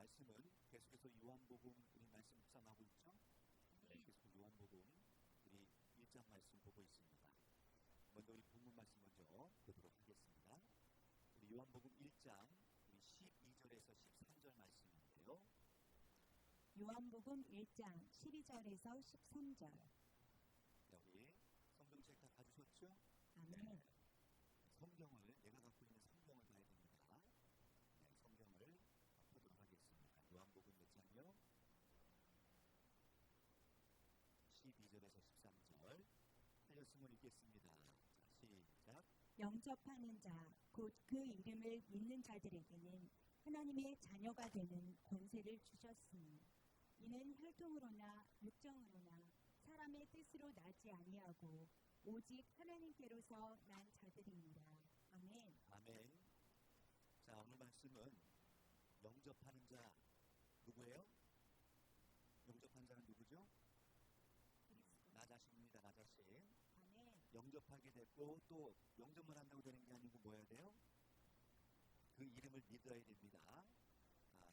말씀은 계속해서 요한복음 우리 말씀 묵상하고 있죠? 네, 계속 요한복음 우리 1장 말씀 보고 있습니다. 먼저 우리 본문 말씀 먼저 보도록 하겠습니다. 우리 요한복음 1장 우리 12절에서 13절 말씀인데요. 요한복음 1장 12절에서 13절. 여기 성경책 다 가주셨죠? 아멘. 성경을 내가 갖고 있는 성경을 봐야 됩니다. 네, 성경을 보도록 하겠습니다. 요한복음 몇 장요? 12절에서 13절 하였음을 읽겠습니다. 자, 시작. 영접하는 자, 곧 그 이름을 믿는 자들에게는 하나님의 자녀가 되는 권세를 주셨으니 이는 혈통으로나 육정으로나 사람의 뜻으로 나지 아니하고 오직 하나님께로서 난 자들이니라. 아멘. 아멘. 자, 오늘 말씀은 영접하는 자 누구예요? 영접하는 자는 누구죠? 나 자신입니다. 나 자신. 아멘. 영접하게 됐고 또 영접만 한다고 되는 게 아니고 뭐 해야 돼요? 그 이름을 믿어야 됩니다.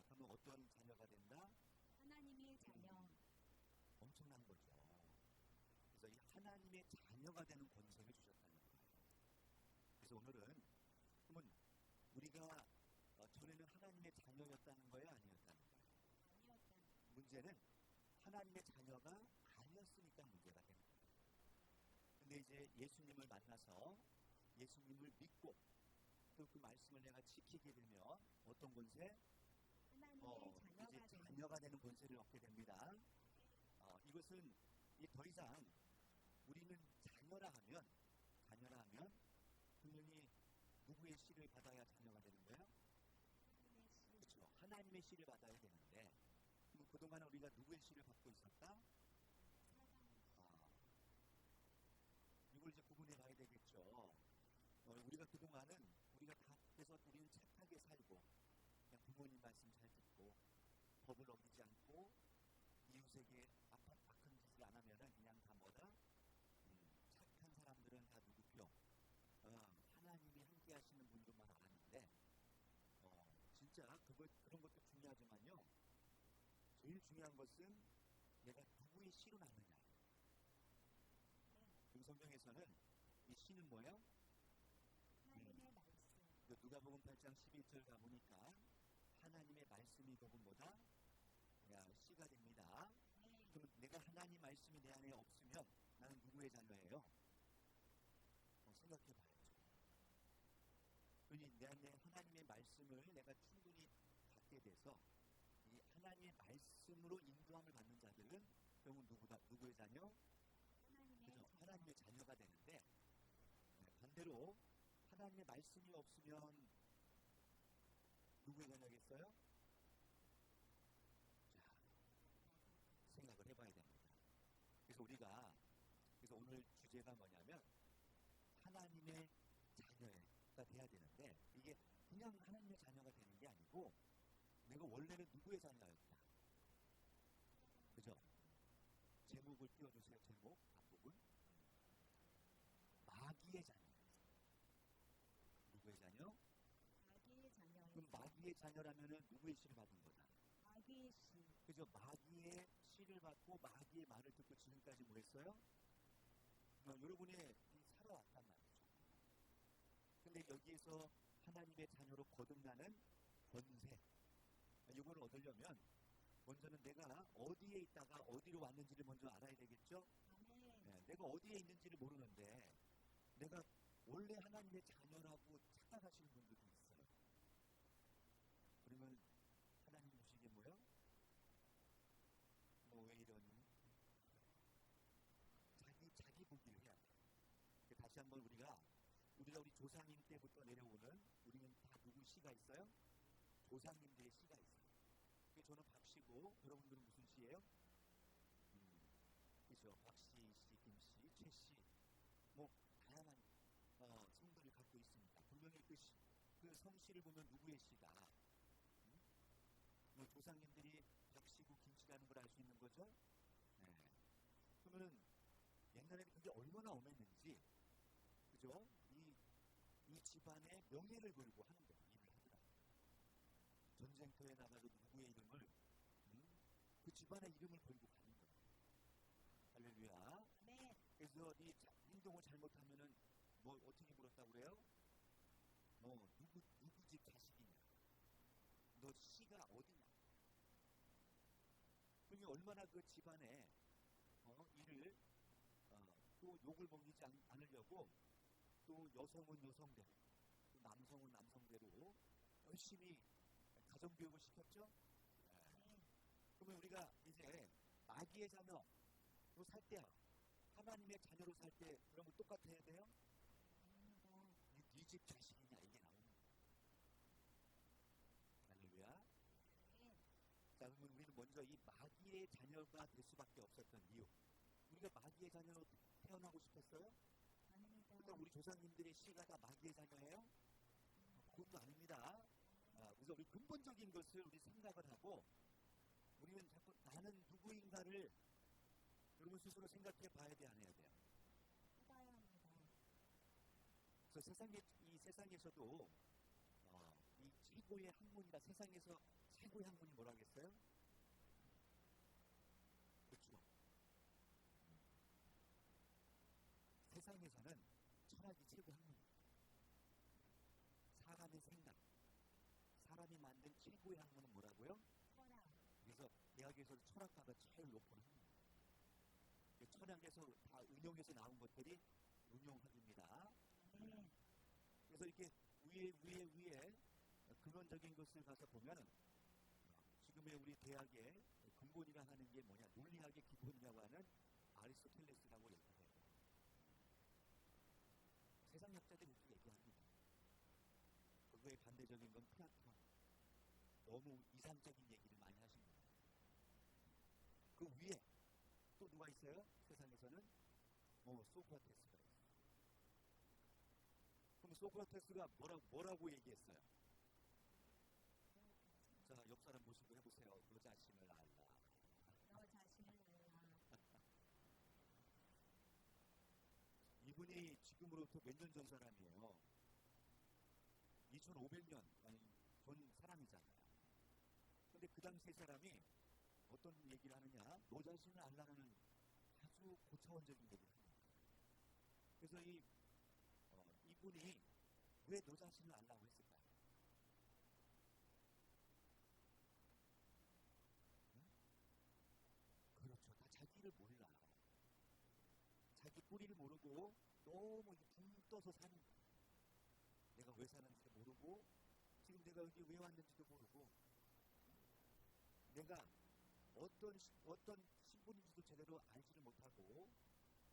그러면 어떤 자녀가 된다? 하나님의 자녀. 엄청난 거죠. 그래서 이 하나님의 자녀가 되는 권세를 주셨다는 거예요. 그래서 오늘은 그러면 우리가 전에는 하나님의 자녀였다는 거예요? 아니었다는 거예요? 아니었다. 문제는 하나님의 자녀가 아니었으니까 문제가 되는 거예요. 근데 이제 예수님을 만나서 예수님을 믿고 또 그 말씀을 내가 지키게 되면 어떤 권세? 하나님의 이제 자녀가 되는 권세를 얻게 됩니다. 이것은 더 이상 우리는 자녀라 하면 분명히 누구의 씨를 받아야 자녀가 되는 거예요? 그렇죠. 하나님의 씨를 받아야 되는데 그럼 그동안 우리가 누구의 씨를 받고 있었다? 이걸 이제 구분해 봐야 되겠죠. 우리가 그동안은 우리가 다 해서 우리는 착하게 살고 그냥 부모님 말씀 잘 듣고 법을 어기지 않고 이웃에게 악한 짓을 안 하면은 그냥 다 뭐다? 착한 사람들은 다 누구표? 하나님이 함께 하시는 분들만 알았는데 진짜 그런 것도 중요하지만요. 제일 중요한 것은 내가 누구의 씨로 나느냐. 성경에서는 이 씨는 뭐예요? 하나님의 말씀. 누가복음 8장 11절 가보니까 하나님의 말씀이 조금 뭐다? 씨가 됩니다. 그럼 내가 하나님 말씀이 내 안에 없으면 나는 누구의 자녀예요? 생각해 봐야죠. 그러니 내 안에 하나님의 말씀을 내가 충분히 갖게 돼서 이 하나님의 말씀으로 인도함을 받는 자들은 결국 누구의 자녀? 그죠? 하나님의 자녀가 되는데 반대로 하나님의 말씀이 없으면 누구의 자녀겠어요? 자, 생각을 해봐야 됩니다. 그래서 오늘 주제가 뭐냐면 하나님의 자녀가 돼야 되는데 이게 그냥 하나님의 자녀가 되는 게 아니고 내가 원래는 누구의 자녀였다. 그죠? 제목을 띄워주세요. 제목 앞부분. 마귀의 자녀. 누구의 자녀? 마귀의 자녀. 그럼 마귀의 자녀라면은 누구의 씨를 받은 거다? 마귀의 씨. 그죠? 마귀의 씨를 받고 마귀의 말을 듣고 지금까지 뭐 했어요? 여러분이 살아왔단 말이죠. 근데 여기에서 하나님의 자녀로 거듭나는 권세. 이걸 얻으려면 먼저는 내가 어디에 있다가 어디로 왔는지를 먼저 알아야 되겠죠? 내가 어디에 있는지를 모르는데 내가 원래 하나님의 자녀라고 착각하시는 분들도 있어요. 그러면 하나님 보시기에 뭐요? 왜 이러니? 자기 보기를 해야 돼. 다시 한번 우리가 우리 조상님 때부터 내려오는 우리는 다 누구 씨가 있어요? 조상님들의 씨가 있어요. 저는 박씨고 여러분들은 무슨 씨예요? 그죠? 박씨, 이씨, 김씨, 최씨 다양한 성들을 갖고 있습니다. 분명히 그 성씨를 보면 누구의 씨다. 조상님들이 박씨고 김씨라는 걸 알 수 있는 거죠? 네. 그러면 옛날에는 그게 얼마나 엄했는지 그죠? 이 집안의 명예를 걸고 하는 거예요. 일을 하더라고요. 전쟁터에 나가서 누구의 이름을 그 집안의 이름을 걸고 가는 거예요. 할렐루야. 아멘. 그래서 이 행동을 잘못하면은 뭐 어떻게 물었다고 그래요? 누구 집 자식이냐? 너 씨가 어디냐? 그러니 얼마나 그 집안에 이를 또 욕을 먹이지 않으려고 또 여성은 여성대로 또 남성은 남성대로 열심히 가정교육을 시켰죠. 아멘. 그러면 우리가 이제 마귀의 자녀로 살 때야 하나님의 자녀로 살 때 그러면 똑같아야 돼요? 아닙니다. 네 집 자식이냐 이게 나오는 거예요. 할렐루야. 아멘. 자, 그러면 우리는 먼저 이 마귀의 자녀가 될 수밖에 없었던 이유. 우리가 마귀의 자녀로 태어나고 싶었어요? 아닙니다. 그러니까 우리 조상님들의 씨가 다 마귀의 자녀예요? 그것도 아닙니다. 그래서 우리 근본적인 것을 우리 생각을 하고 우리는 자꾸 나는 누구인가를 여러분 스스로 생각해 봐야 돼, 안 해야 돼요? 해봐야 합니다. 그래서 이 세상에서도 이 최고의 학문이라 세상에서 최고의 학문이 뭐라겠어요? 그렇죠. 세상에서는 철학이 최고 학문입니다. 사람의 생각, 사람이 만든 최고의 학문은 뭐라고요? 철학. 그래서 대학에서도 철학과가 제일 높은 학문입니다. 철학에서 다 응용해서 나온 것들이 응용학입니다. 아멘. 그래서 이렇게 위에 근원적인 것을 가서 보면은 지금의 우리 대학의 근본이라 하는 게 뭐냐, 논리학의 기본이라고 하는 아리스토텔레스라고 얘기해요. 세상 학자들이 이렇게 얘기합니다. 그거에 반대적인 건 플라톤. 너무 이상적인 얘기를 많이 하십니다. 그 위에 또 누가 있어요? 세상에서는 소크라테스가 있어요. 그럼 소크라테스가 뭐라고 얘기했어요? 자, 옆 사람 보시고 해보세요. 너 자신을 알라. 너 자신을 알라. 이분이 지금으로부터 몇 년 전 사람이에요. 2500년 전 사람이잖아요. 근데 그 당시 사람이 어떤 얘기를 하느냐, 너 자신을 알라는 아주 고차원적인 얘기를 합니다. 그래서 이분이 왜 너 자신을 알라고 했을까요? 응? 그렇죠. 다 자기를 몰라. 자기 뿌리를 모르고 너무 붕 떠서 사는 거야. 내가 왜 사는지 모르고 지금 내가 여기 왜 왔는지도 모르고 내가 어떤 신분인지도 제대로 알지를 못하고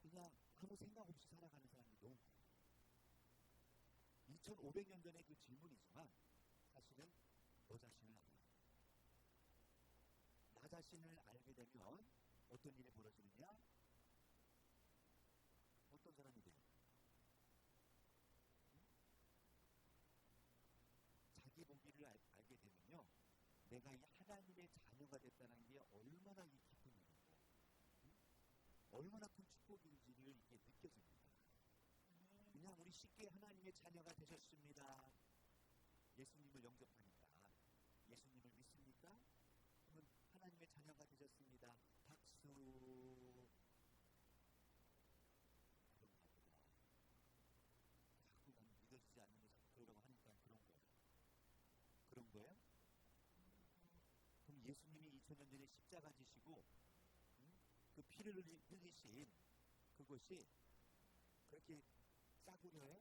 그냥 아무 생각 없이 살아가는 사람이 너무 많아요. 2500년 전의 그 질문이지만 사실은 너 자신을 알라. 나 자신을 알게 되면 어떤 일이 벌어지느냐? 어떤 사람이 돼요? 자기 보기를 알게 되면요, 내가 이 하나님의 자녀가 됐다는 게 얼마나 이 기쁜 일인고, 얼마나 큰 축복인지를 이게 느껴집니다. 아멘. 그냥 우리 쉽게 하나님의 자녀가 되셨습니다. 예수님을 영접하니까 예수님을 믿습니까? 그러면 하나님의 자녀가 되셨습니다. 박수. 그런가 보다. 자꾸 난 믿어지지 않는데 자꾸 그러라고 하니까 그런 거예요. 그런 거예요? 그럼 예수님이 2000년 전에 십자가 지시고 그 피를 흘리신 그것이 그렇게 싸구려요?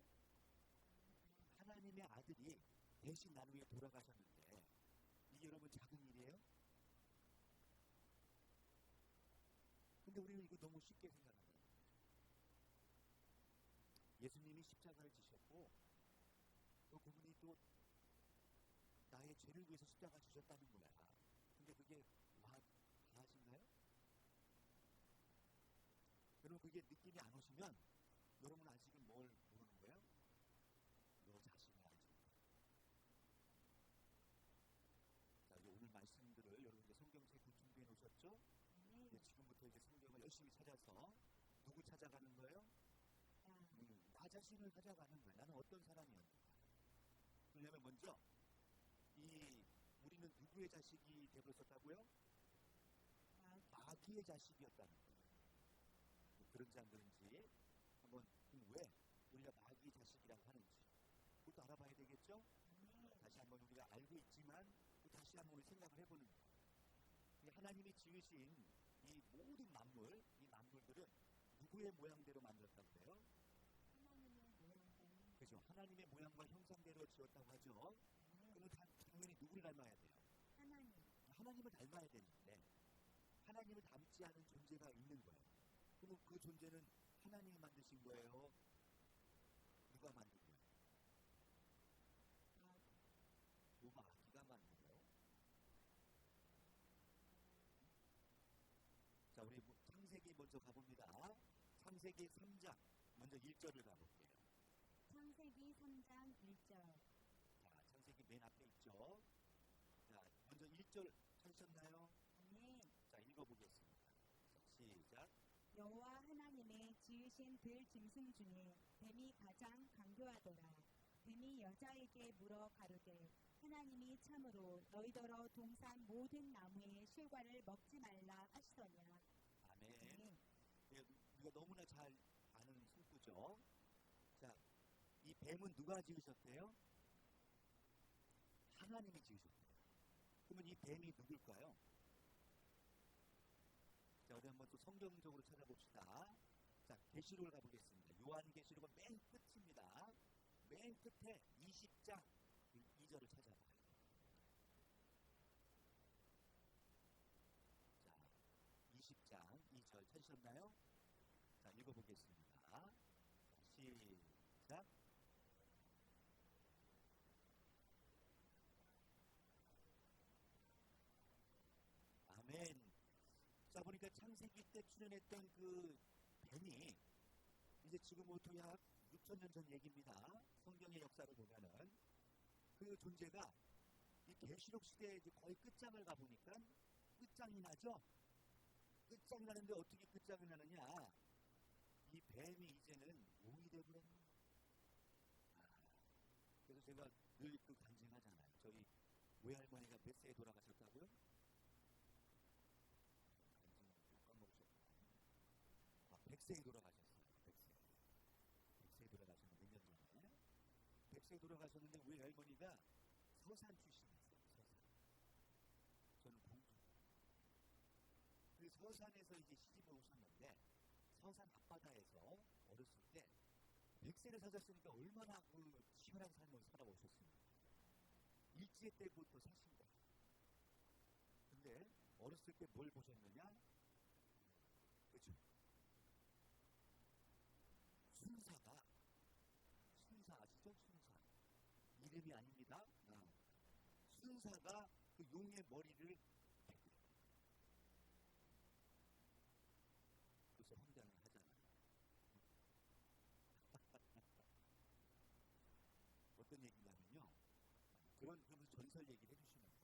하나님의 아들이 대신 나를 위해 돌아가셨는데 이게 여러분 작은 일이에요? 근데 우리는 이거 너무 쉽게 생각합니다. 예수님이 십자가를 지셨고 또 그분이 또 나의 죄를 위해서 십자가 지셨다는 거야. 근데 그게 다하신가요? 여러분 그게 느낌이 안 오시면 여러분 아직은 뭘 모르는 거예요? 너 자신을 알지 못해. 자, 이제 오늘 말씀들을 여러분 이제 성경책 준비해 놓으셨죠? 아멘. 이제 지금부터 이제 성경을 열심히 찾아서 누구 찾아가는 거예요? 나 자신을 찾아가는 거예요. 나는 어떤 사람이었는가? 그러려면 먼저 우리는 누구의 자식이 되었었다고요? 마귀의 자식이었다는 거예요. 그런지 안 그런지 한번 왜 우리가 마귀의 자식이라고 하는지 그것도 알아봐야 되겠죠? 다시 한번 우리가 알고 있지만 또 다시 한번 우리 생각을 해보는 거예요. 하나님이 지으신 이 모든 만물, 이 만물들은 누구의 모양대로 만들었다고 해요? 하나님의 모양대로. 그죠? 하나님의 모양과 형상대로 지었다고 하죠. 그러면 당연히 누구를 닮아야 돼요? 하나님. 하나님을 닮아야 되는데 하나님을 닮지 않은 존재가 있는 거예요. 그럼 그 존재는 하나님이 만드신 거예요? 누가 만든 거예요? 마귀가 만든 거예요. 자, 우리 창세기 먼저 가봅니다. 창세기 3장 먼저 1절을 가볼게요. 창세기 3장 1절. 자, 창세기 맨 앞에 있죠. 자, 먼저 1절 찾으셨나요? 아멘. 자, 읽어보겠습니다. 자, 시작. 여호와 하나님의 지으신 들 짐승 중에 뱀이 가장 강교하더라. 뱀이 여자에게 물어 가로되 하나님이 참으로 너희더러 동산 모든 나무의 실과를 먹지 말라 하시더냐. 아멘. 아멘. 예, 우리가 너무나 잘 아는 문구죠. 자, 이 뱀은 누가 지으셨대요? 하나님이 지으셨대요. 그러면 이 뱀이 누굴까요? 자, 우리 한번 또 성경적으로 찾아봅시다. 자, 계시록을 가보겠습니다. 요한계시록은 맨 끝입니다. 맨 끝에 20장 2절을 찾아봐요. 자, 20장 2절 찾으셨나요? 자, 읽어보겠습니다. 자, 시작. 아멘. 자, 보니까 창세기 때 출현했던 그 뱀이 이제 지금부터 약 6,000년 전 얘기입니다. 성경의 역사를 보면은 그 존재가 이 계시록 시대에 이제 거의 끝장을 가보니까 끝장이 나죠. 끝장이 나는데 어떻게 끝장이 나느냐? 이 뱀이 이제는 용이 되버렸네. 그래서 제가 늘 그 간증하잖아요. 저희 외할머니가 몇 세에 돌아가셨다고요? 까먹으셨구나. 100세에 돌아가셨어요. 100세에 돌아가셨는데 몇 년 전에. 100세에 돌아가셨는데 우리 할머니가 서산 출신이었어요. 서산. 저는 공주. 그 서산에서 이제 시집을 오셨는데 서산 앞바다에서 어렸을 때 100세를 사셨으니까 얼마나 그 시원한 삶을 살아오셨습니까? 일제 때부터 사신 거예요. 근데 어렸을 때 뭘 보셨느냐? 그죠? 순사 아시죠? 순사. 이름이 아닙니다. 순사가 그 용의 머리를 베껴요. 그래서 황당을 하잖아요. 어떤 얘기냐면요. 그러면서 전설 얘기를 해주시는 거예요.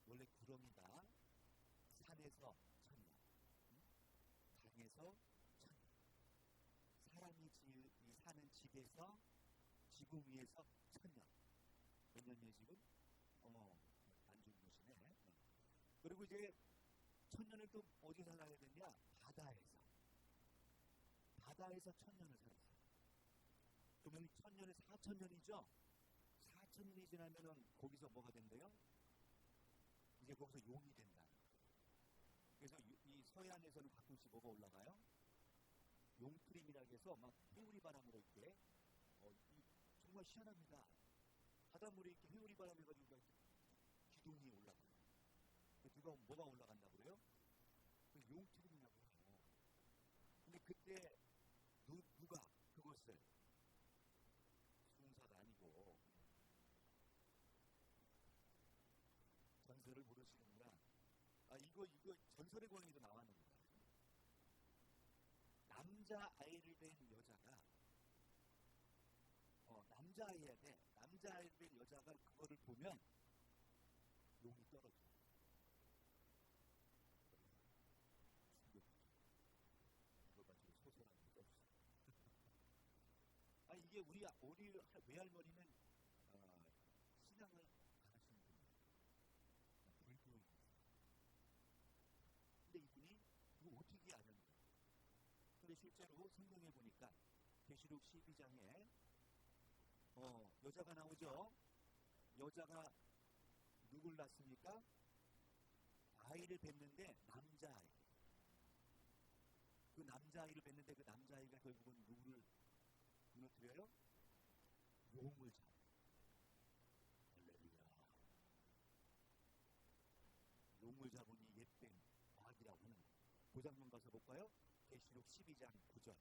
원래 구렁이가 산에서 천년, 강에서 천년, 사람이 사는 집에서 지구 위에서 천년. 몇 년이에요 지금? 안 죽으시네. 그리고 이제 천년을 또 어디서 살아야 되냐? 바다에서 천년을 살았어요. 그러면 천년에 4천년이죠? 4천년이 지나면은 거기서 뭐가 된대요? 이제 거기서 용이 된다. 그래서 이 서해안에서는 가끔씩 뭐가 올라가요? 용트림이라고 해서 막 회오리 바람으로 이렇게 정말 시원합니다. 바닷물에 이렇게 회오리 바람이 가지고 기둥이 올라가요. 누가 뭐가 올라간다고 그래요? 그 용트림이라고 해요. 근데 그때 누가 그것을 순사가 아니고 전설을 모르시는구나. 이거 전설의 고향에도 나왔는데 남자아이를 낳은 여자가 남자아이야 돼. 남자아이를 낳은 여자가 그거를 보면 용이 떨어져. 충격이죠. 이거 가지고 소설하는 게 없어. 이게 우리 외할머니는 신앙을 안 하시는 분이에요. 실제로 성경에 보니까 계시록 12장에 여자가 나오죠. 여자가 누굴 낳습니까? 아이를 낳는데 남자아이. 그 남자아이를 낳는데 그 남자아이가 결국은 누구를 무너뜨려요? 용을 잡아요. 할렐루야. 용을 잡으니 옛뱀 마귀라고 하는 거예요. 그 장면 가서 볼까요? 계시록 12장 9절.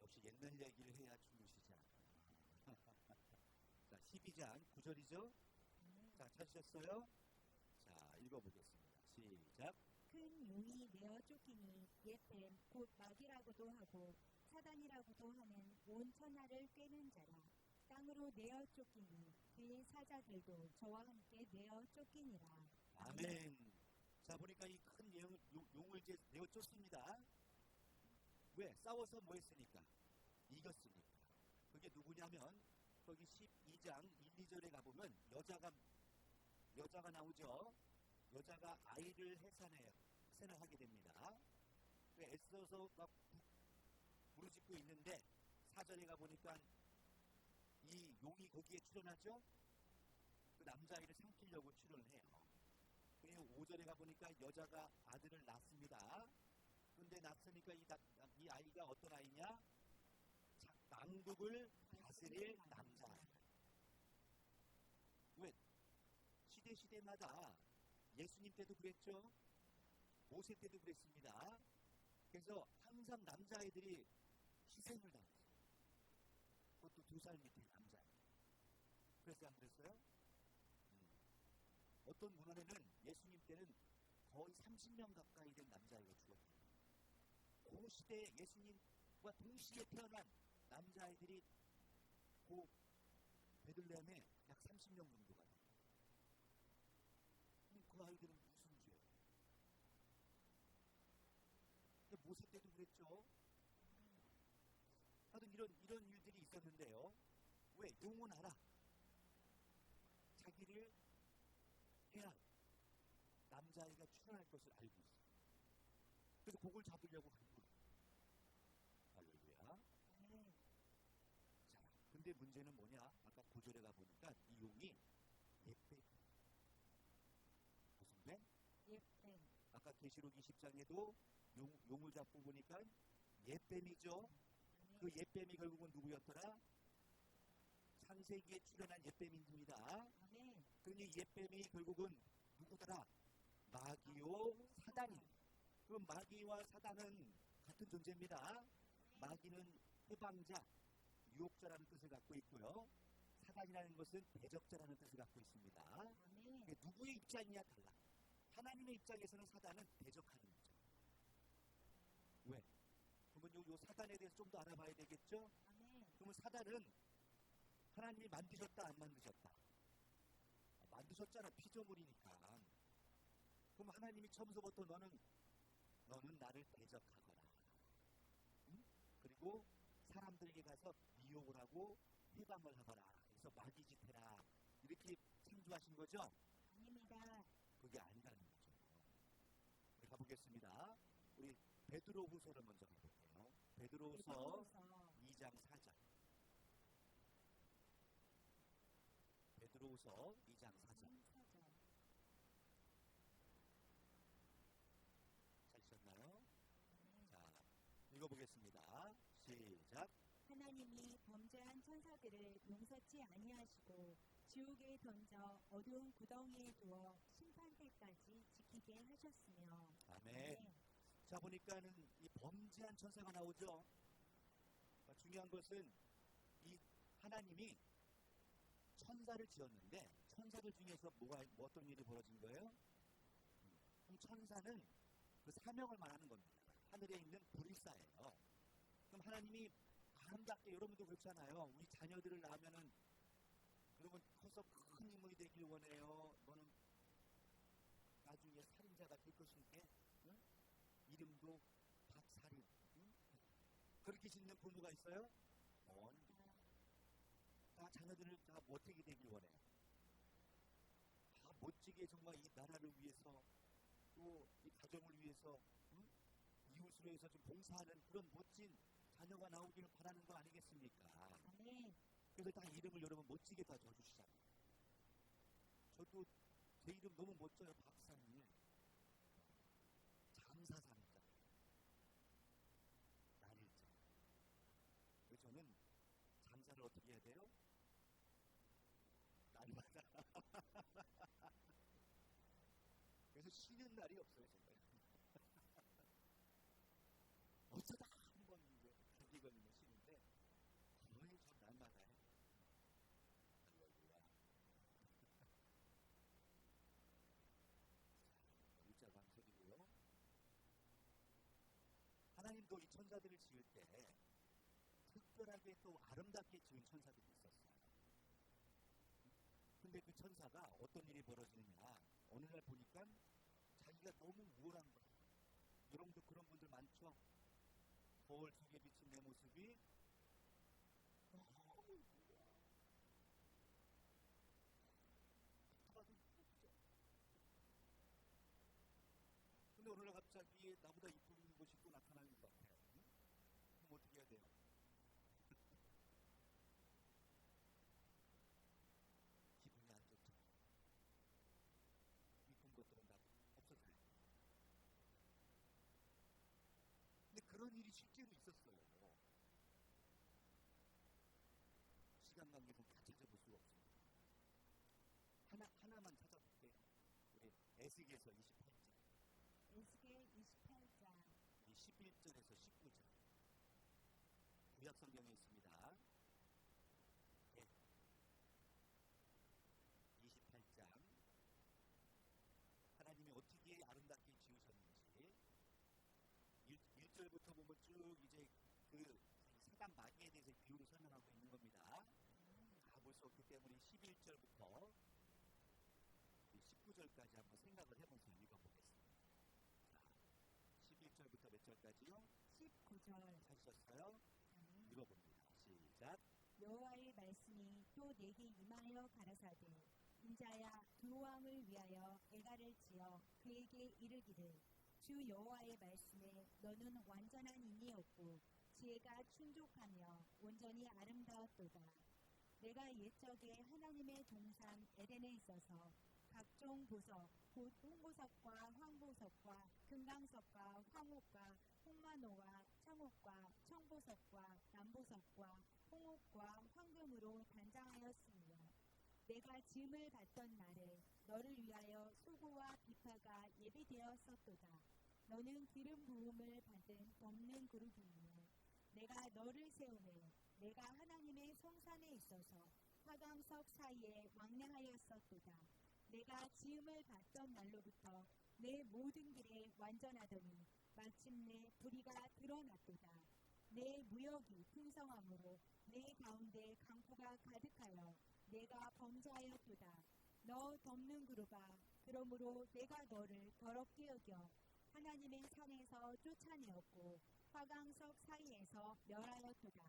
역시 옛날 얘기를 해야 주무시지 않아요. 자, 12장 9절이죠? 자, 찾으셨어요? 자, 읽어보겠습니다. 시작. 큰 용이 내어 쫓기니 옛뱀 곧 마귀라고도 하고 사단이라고도 하는 온 천하를 꿰는 자라. 땅으로 내어 쫓기니 그의 사자들도 저와 함께 내어 쫓기니라. 아멘. 자, 보니까 이 큰 용을 이제 내어 쫓습니다. 왜? 싸워서 뭐 했으니까? 이겼으니까. 그게 누구냐면 거기 12장 1, 2절에 가보면 여자가 나오죠. 여자가 아이를 해산하게 됩니다. 애써서 막 부르짖고 있는데 4절에 가보니까 이 용이 거기에 출현하죠. 그 남자아이를 삼키려고 출현을 해요. 그리고 5절에 가보니까 여자가 아들을 낳습니다. 근데 낳으니까 이 아이가 어떤 아이냐? 만국을 다스릴 남자아이. 왜? 시대마다 예수님 때도 그랬죠. 모세 때도 그랬습니다. 그래서 항상 남자아이들이 희생을 당했어요. 그것도 2살 밑에 남자아이. 그래서 안 그랬어요? 어떤 문헌에는 예수님 때는 거의 30명 가까이 된 남자아이가 죽었어요. 그 시대에 예수님과 동시에 태어난 남자아이들이 그 베들레헴에 약 30명 정도가 됩니다. 그 아이들은 무슨 죄예요? 모세 때도 그랬죠. 하여튼 이런 일들이 있었는데요. 왜? 용은 알아. 자기를 해야 남자아이가 출현할 것을 알고 있어요. 그래서 그걸 잡으려고 한 거예요. 할렐루야. 자, 근데 문제는 뭐냐? 아까 9절에 가보니까 이 용이 옛뱀. 무슨 뱀? 옛뱀. 아까 계시록 20장에도 용을 잡고 보니까 옛뱀이죠. 그 옛뱀이 결국은 누구였더라? 창세기에 출현한 옛뱀입니다. 그러니 옛뱀이 결국은 누구더라? 마귀요 사단입니다. 그 마귀와 사단은 같은 존재입니다. 마귀는 해방자, 유혹자라는 뜻을 갖고 있고요. 사단이라는 것은 대적자라는 뜻을 갖고 있습니다. 누구의 입장이냐 달라. 하나님의 입장에서는 사단은 대적하는 거죠. 왜? 그러면 요 사단에 대해서 좀 더 알아봐야 되겠죠? 그러면 사단은 하나님이 만드셨다 안 만드셨다? 만드셨잖아. 피조물이니까. 그럼 하나님이 처음서부터 너는 나를 대적하거라. 응? 그리고 사람들에게 가서 미혹을 하고 해방을 하거라. 그래서 마귀짓 해라. 이렇게 창조하신 거죠? 아닙니다. 그게 아니라는 거죠. 우리 가보겠습니다. 우리 베드로후서를 먼저 가볼게요. 베드로후서 2장 4절. 베드로후서 2장 4절. 찾으셨나요? 자, 읽어보겠습니다. 시작. 하나님이 범죄한 천사들을 용서치 아니하시고 지옥에 던져 어두운 구덩이에 두어 심판 때까지 지키게 하셨으며. 아멘. 자, 보니까는 이 범죄한 천사가 나오죠. 중요한 것은 이 하나님이 천사를 지었는데 천사들 중에서 어떤 일이 벌어진 거예요? 그럼 천사는 그 사명을 말하는 겁니다. 하늘에 있는 불일사예요. 그럼 하나님이 아름답게, 여러분도 그렇잖아요. 우리 자녀들을 낳으면은 그러면 커서 큰 인물이 되길 원해요. 너는 나중에 살인자가 될 것인데, 응? 이름도 박살인. 응? 그렇게 짓는 부모가 있어요? 다 자녀들을 다 어떻게 되길 원해요? 다 멋지게 정말 이 나라를 위해서 또 이 가정을 위해서 이웃을 위해서 좀 봉사하는 그런 멋진 자녀가 나오기를 바라는 거 아니겠습니까? 아멘. 그래서 다 이름을 여러분 멋지게 다 적어주시잖아요. 저도 제 이름 너무 멋져요. 박상일. 잠사삼자. 날일자. 그래서 저는 잠사를 어떻게 해야 돼요? 날마다. 그래서 쉬는 날이 없어요, 정말. 어쩌다 한 번 이제 감기 걸리면 쉬는데 거의 전 날마다 해요. 할렐루야. 일자 방석이고요. 하나님도 이 천사들을 지을 때 특별하게 또 아름답게 지은 천사들이 있었어요. 근데 그 천사가 어떤 일이 벌어지느냐, 어느 날 보니까 자기가 너무 우울한 거예요. 여러분도 그런 분들 많죠? 거울 속에 비친 내 모습이 너무 우울해. 답답하고 힘들죠. 근데 어느 날 갑자기 나보다 이쁜 것이 또 나타나는 것 같아요. 응? 그럼 어떻게 해야 돼요? 기분이 안 좋죠. 이쁜 것들은 다 없어져요. 근데 그런 일이 실제로 있었어요. 시간 관계상 다 찾아볼 수가 없습니다. 하나만 찾아볼게요. 우리 에스겔서 28장, 에스겔 28장. 11절에서 19절. 구약 성경에 있습니다. 네. 28장. 하나님이 어떻게 아름답게 지으셨는지 1절부터 보면 쭉 이제 그 사단 마귀에 대해서 비유로 설명하고 있는 겁니다. 다 볼 수 없기 때문에 11절부터 19절까지 한번 생각을 해보면서 읽어보겠습니다. 자, 11절부터 몇 절까지요? 19절. 찾으셨어요? 읽어봅니다. 시작. 여호와의 말씀이 또 내게 임하여 가라사대 인자야 두 왕을 위하여 애가를 지어 그에게 이르기를 주 여호와의 말씀에 너는 완전한 인이었고 지혜가 충족하며 온전히 아름다웠도다. 내가 옛적에 하나님의 동산 에덴에 있어서 각종 보석 곧 홍보석과 황보석과 금강석과 황옥과 홍마노와 청옥과 청보석과 남보석과 홍옥과 황금으로 단장하였으며 내가 짐을 받던 날에 너를 위하여 소고와 비파가 예비되었었도다. 너는 기름 부음을 받은 덮는 그룹이며 내가 너를 세우매 내가 하나님의 성산에 있어서 화강석 사이에 왕래하였었도다. 내가 지음을 받던 날로부터 내 모든 길에 완전하더니 마침내 불의가 드러났도다. 내 무역이 풍성함으로 내 가운데 강포가 가득하여 내가 범죄하였도다. 너 덮는 그룹아, 그러므로 내가 너를 더럽게 여겨 하나님의 산에서 쫓아내었고 화강석 사이에서 멸하였도다.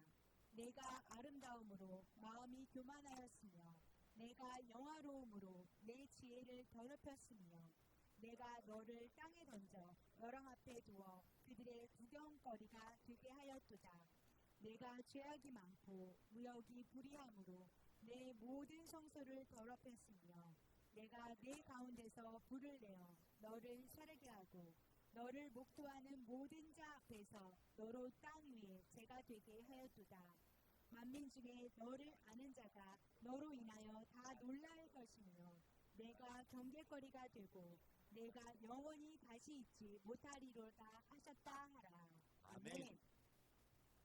내가 아름다움으로 마음이 교만하였으며 내가 영화로움으로 내 지혜를 더럽혔으며 내가 너를 땅에 던져 여랑 앞에 두어 그들의 구경거리가 되게 하였도다. 내가 죄악이 많고 무역이 불의함으로 내 모든 성소를 더럽혔으며 내가 내 가운데서 불을 내어 너를 사르게 하고 너를 목도하는 모든 자 앞에서 너로 땅 위에 죄가 되게 하였도다. 만민 중에 너를 아는 자가 너로 인하여 다 놀랄 것이며 내가 경계거리가 되고 내가 영원히 다시 잊지 못하리로다 하셨다 하라. 아멘.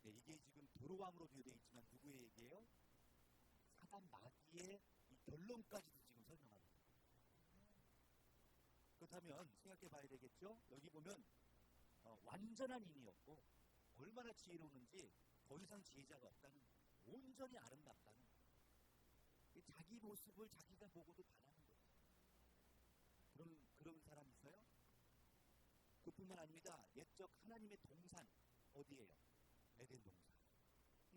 네, 이게 지금 도로왕으로 되어 있지만 누구의 얘기예요? 사단 마귀의 이 결론까지도 지금 설명하고 있습니다. 그렇다면 생각해 봐야 되겠죠? 여기 보면 완전한 인이었고 얼마나 지혜로운지 더 이상 지혜자가 없다는 거예요. 온전히 아름답다는 거예요. 자기 모습을 자기가 보고도 반하는 거예요. 그런 사람 있어요? 그뿐만 아닙니다. 옛적 하나님의 동산 어디예요? 에덴 동산.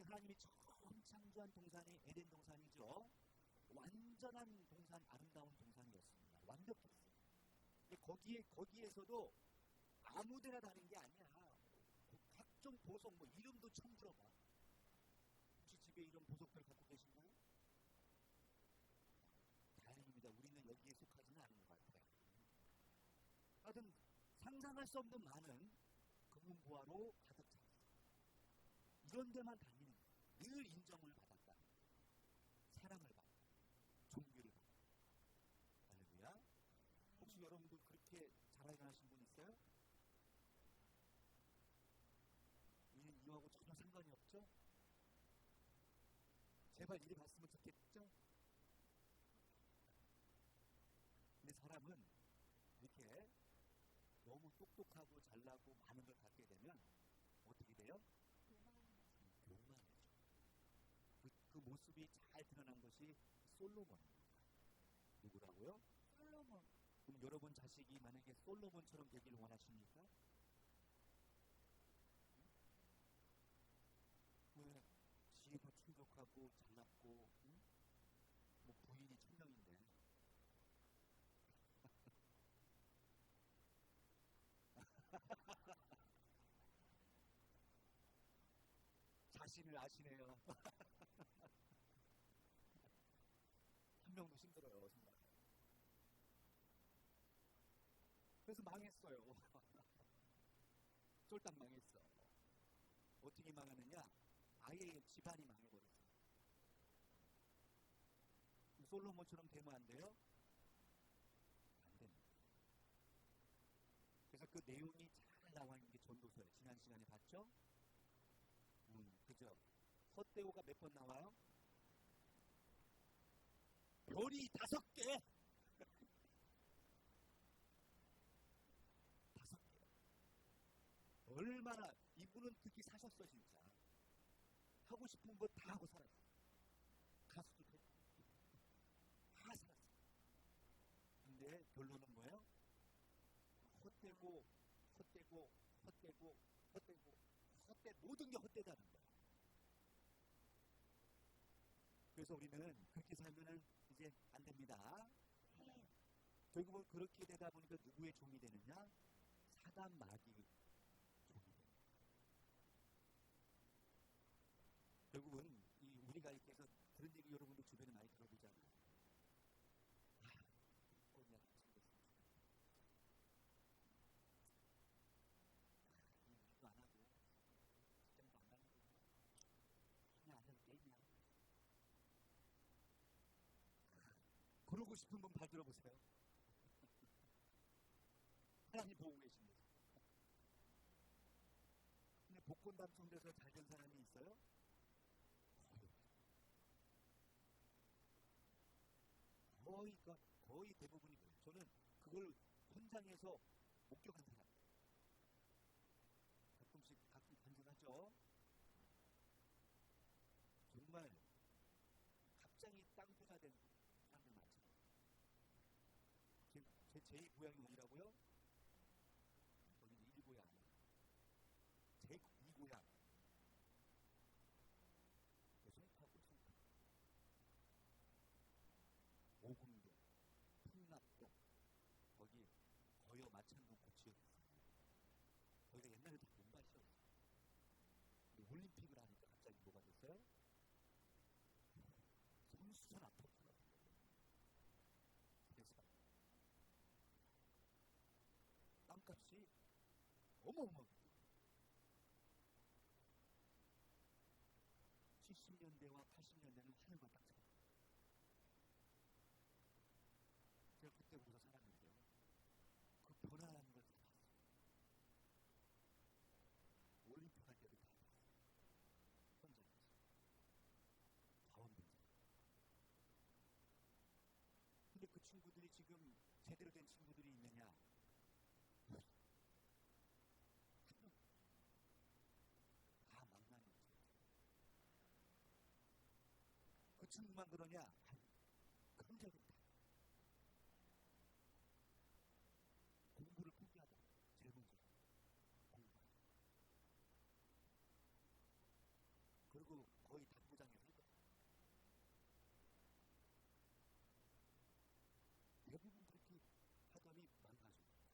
하나님이 처음 창조한 동산이 에덴 동산이죠. 완전한 동산, 아름다운 동산이었습니다. 거기에서도 아무데나 다닌 게 아니야. 각종 보석, 뭐 이름도 처음 들어봐. 혹시 집에 이런 보석들 갖고 계신가요? 다행입니다. 우리는 여기에 속하지는 않은 것 같아요. 하여튼 상상할 수 없는 많은 금은보화로 가득 차 있어요. 이런 데만 다니는 늘 인정을 받았다. 사랑을 받고 존귀를 받고. 할렐루야. 혹시 여러분도 그렇게 자라나신 분 있어요? 이하고 전혀 상관이 없죠? 제발 이리 갔으면 좋겠죠? 근데 사람은 이렇게 너무 똑똑하고 잘나고 많은 걸 갖게 되면 어떻게 돼요? 교만해져. 그 모습이 잘 드러난 것이 솔로몬입니다. 누구라고요? 솔로몬. 그럼 여러분 자식이 만약에 솔로몬처럼 되기를 원하십니까? 왜? 지혜도 충족하고 잘났고, 응? 뭐 부인이 1000명인데 자신을 아시네요. 한 명도 힘들어요, 정말. 그래서 망했어요. 쫄딱 망했어. 어떻게 망하느냐? 아예 집안이 망해버렸어요. 솔로몬처럼 되면 안 돼요? 안 됩니다. 그래서 그 내용이 잘 나와 있는 게 전도서예요. 지난 시간에 봤죠? 그죠? 헛되오가 몇 번 나와요? 별이 5개! 5개. 얼마나, 이분은 특히 사셨어, 진짜. 하고 싶은 거 다 하고 살았어. 가수도 되고, 다 살았어. 근데 결론은 뭐예요? 헛되고, 헛되고, 헛되고, 헛되고, 모든 게 헛되다는 거야. 그래서 우리는 그렇게 살면은 이제 안 됩니다. 결국은 그렇게 되다 보니까 누구의 종이 되느냐? 사단 마귀의 종이 됩니다. 결국은 우리가 이렇게 해서 그런 얘기 여러분도 주변에 많이 들어보잖아요. 꽃이나 같이 생겼으면 좋겠다. 일도 안 하고 직장도 안 가는 거고 그냥 앉아서 게임이야. 그러고 싶은 분 발 들어보세요. 하나님 보고 계십니다. 근데 복권 당첨돼서 잘 된 사람이 있어요? 거의 대부분이 그래요. 저는 그걸 현장에서 목격한 사람이에요. 가끔 간증하죠. 정말 갑자기 땅부자 된 사람들 많잖아요. 제 제2고향이 어디라고요? 거기는 1고향. 제2고향. 송파구, 송파. 오금동, 풍납동, 거기 거여 마천동 그 지역이 있어요. 거기가 옛날에 다 논밭이었어요. 올림픽을 하니까 갑자기 뭐가 됐어요? 선수촌 아파트가 생겼어요. 그래서 땅값이 어마어마하게 70년대와 80년대는 하늘과 땅 차이. 제가 그때 거기서 살았는데요. 그 변화라는 걸 다 봤어요. 올림픽 할 때도 다 봤어요. 현장에서. 자원봉사. 근데 그 친구들이 지금 제대로 된 친구들이 있느냐? 다 망나니지. 그 친구만 그러냐? 그런 적은 다. 공부를 포기하다. 제일 먼저 공부하다. 그리고 거의 답부장에 살거든요. 대부분 그렇게 하더니 망가져.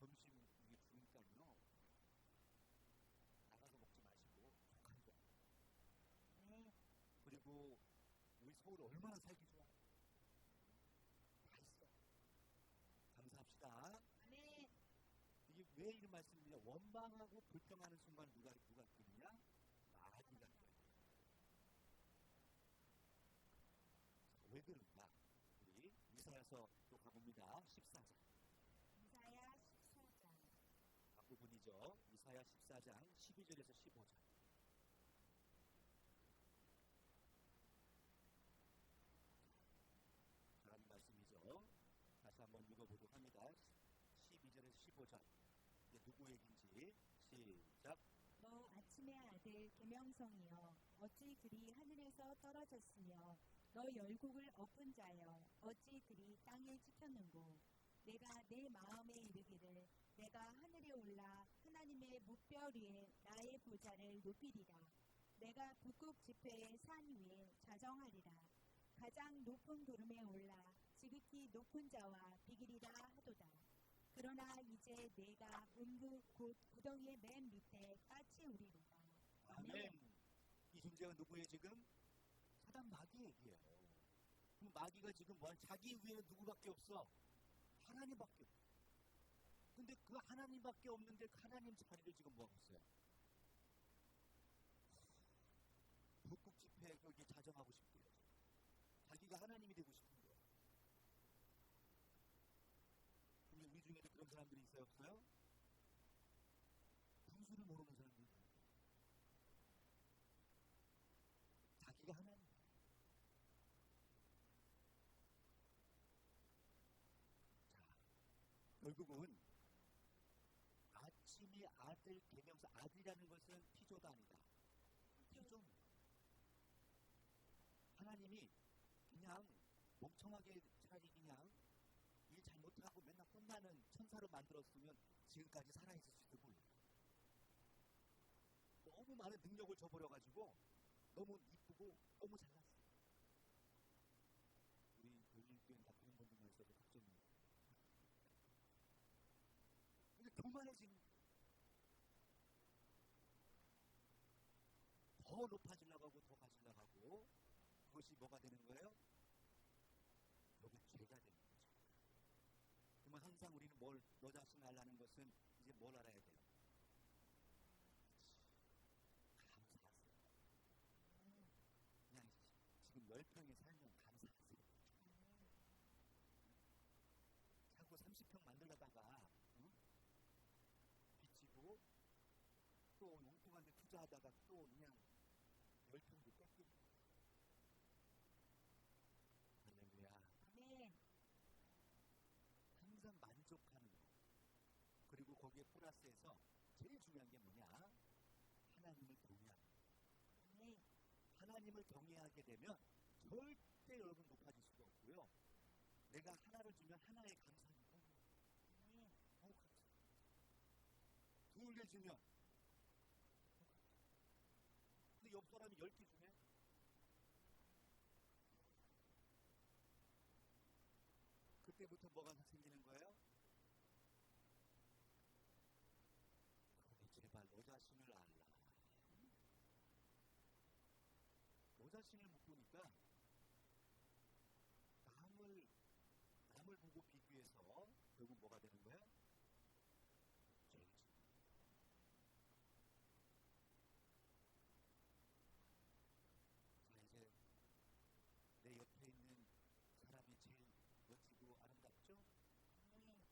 점심 이게 주니까요. 나가서 먹지 마시고 족한 거. 네. 그리고 우리 서울 얼마나 살기 좋아. 다 있어. 감사합시다. 아멘. 이게 왜 이런 말씀이냐? 원망하고 불평하는 순간 누가 끓느냐? 마귀가 끓어요. 왜 그런가? 우리 이사야서 또 가봅니다. 14장. 이사야 14장. 앞부분이죠. 이사야 14장 12절에서 15절. 잘하는 말씀이죠. 다시 한번 읽어보도록 합니다. 12절에서 15절. 이게 누구 얘기인지 시작. 너 아침의 아들 계명성이여 어찌 그리 하늘에서 떨어졌으며 너 열국을 엎은 자여 어찌 그리 땅에 찍혔는고 내가 내 마음에 이르기를 내가 하늘에 올라 하나님의 무별 위에 나의 보좌를 높이리라 내가 북극 지폐의 산 위에 자정하리라 가장 높은 구름에 올라 지극히 높은 자와 비기리라 하도다 그러나 이제 내가 음부 곧 구덩이의 맨 밑에 까치우리로다. 아멘. 이 존재가 누구예요 지금? 사단 마귀 얘기예요. 그럼 마귀가 지금 뭐 자기 위에는 누구밖에 없어? 하나님밖에 없어. 근데 그 하나님밖에 없는데 하나님 자리를 지금 뭐 하고 있어요? 북극 집회에 거기에 자정하고 싶대요. 자기가 하나님이 되고 싶은 거예요. 근데 우리 중에도 그런 사람들이 있어요 없어요? 분수를 모르는 사람들이 있어요. 자기가 하나님. 결국은 아침이 아들 계명서 아들이라는 것은 피조도 아니다. 피조입니다. 하나님이 그냥 멍청하게 차라리 그냥 일 잘못하고 맨날 혼나는 천사로 만들었으면 지금까지 살아있을 수도 몰라요. 너무 많은 능력을 줘버려가지고 너무 이쁘고 너무 잘났어요. 우리 교인교회는 다 그런 분들만 있어서 걱정이에요. 근데 교만해진 더 높아지려고 하고 더 가지려고 하고 그것이 뭐가 되는 거예요? 여기 죄가 되는 거죠. 그러면 항상 우리는 너 자신을 알라는 것은 이제 뭘 알아야 돼요? 감사하세요. 그냥 지금 10평에 살면 감사하세요. 자꾸 30평 만들려다가 빚지고 또 엉뚱한 데 투자하다가 또 그냥 10평도 뺏기고 할렐루야. 아멘. 항상 만족하는 거. 그리고 거기에 플러스해서 제일 중요한 게 뭐냐? 하나님을 경외하는 거. 아멘. 하나님을 경외하게 되면 절대 여러분 높아질 수가 없고요. 내가 하나를 주면 하나에 감사하는 거. 아멘. 감사. 둘 개 주면 근데 옆 사람이 10개 주면 그때부터 뭐가 생기는 거예요? 그래 제발 너 자신을 알라. 너 자신을 못 보니까 남을 보고 비교해서 결국 뭐가 되는 거예요? 죄를 짓는 거예요. 자 이제 내 옆에 있는 사람이 제일 멋지고 아름답죠? 아멘.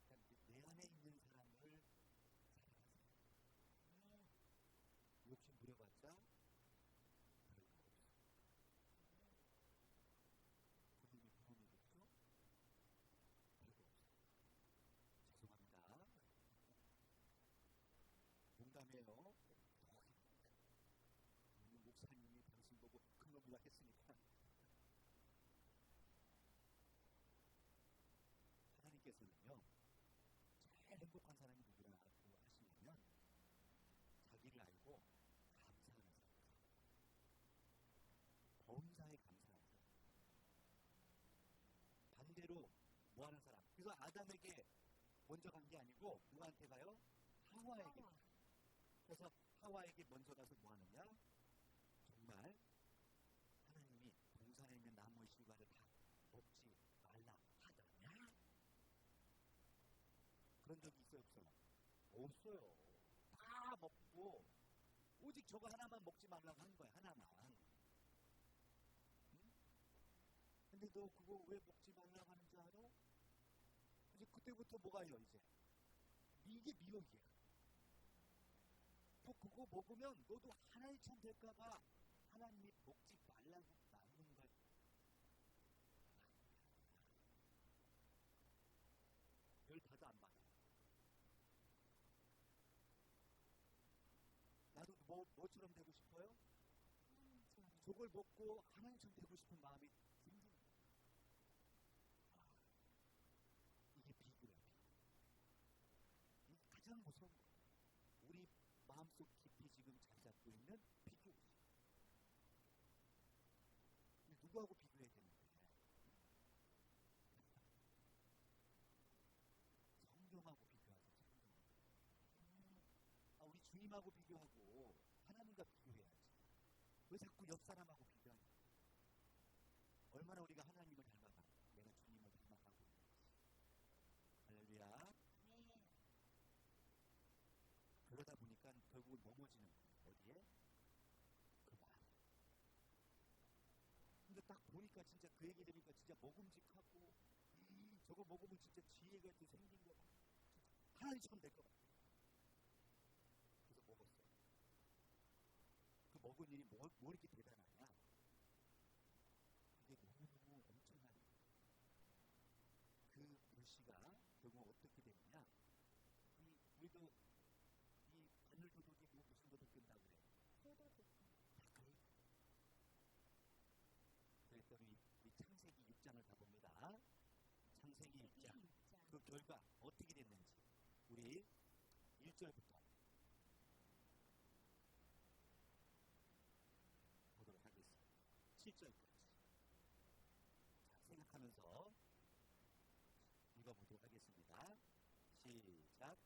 그러니까 내 안에 있는 사람을 사랑하세요. 아멘. 욕심 부려봤자 별거 없어. 부모님이 부모님이겠죠? 별거 없어. 죄송합니다. 농담이에요. 목사님이 당신 보고 큰 놈이라 했으니까 하나님께서는요 제일 행복한 사람이 누구라고 하시냐면 자기를 알고 감사하는 사람, 범사에 감사하는 사람. 반대로 아담에게 먼저 간 게 아니고 누구한테 가요? 하와에게. 하와. 그래서 하와에게 먼저 가서 뭐 하느냐? 정말 하나님이 동산에 있는 나무의 실과를 다 먹지 말라 하더냐? 그런 적이 있어요, 없어요? 없어요. 다 먹고 오직 저거 하나만 먹지 말라고 한 거야, 하나만. 응? 근데 너 그거 왜 먹지 말라고 하는 줄 알아? 이제 그때부터 뭐가요, 이제? 이게 미혹이야. 또 그거 먹으면 너도 하나님처럼 될까봐 하나님이 먹지 말라고 낳는 걸. 별 받아 안 받아. 나도 뭐처럼 되고 싶어요? 하나님처럼. 저걸 먹고 하나님처럼 되고 싶은 마음이 생기는 거예요. 이게 비교야, 비교. 이게 가장 무서운 거예요. 우리 마음속 깊이 지금 자리 잡고 있는 비교의식. 누구하고 비교해야 되는데? 성경하고 비교하죠, 성경. 우리 주님하고 비교하고 하나님과 비교해야지. 왜 자꾸 옆 사람하고 비교하냐? 얼마나 우리가 하나님을 닮아가고 내가 주님을 닮아가고 있는지. 할렐루야. 네. 그러다 보니까 결국은 넘어지는 거예요. 어디에? 그 말. 근데 딱 보니까 진짜 그 얘기 들으니까 진짜 먹음직하고 저거 먹으면 진짜 지혜가 생긴 거 같아. 하나님처럼 될 것 같아. 그래서 먹었어요. 그 먹은 일이 뭐 이렇게 대단하냐? 그게 너무너무 엄청난 일이에요. 그 불씨가 결국 어떻게 되느냐? 우리도 이 바늘 도둑이 무슨 도둑 끈다고 그래? 소도둑. 다 그랬더니 이 창세기 6장을 가봅니다. 창세기 6장. 그 결과 어떻게 됐는지 우리 1절부터 보도록 하겠습니다. 7절까지. 자, 생각하면서 읽어보도록 하겠습니다. 시작.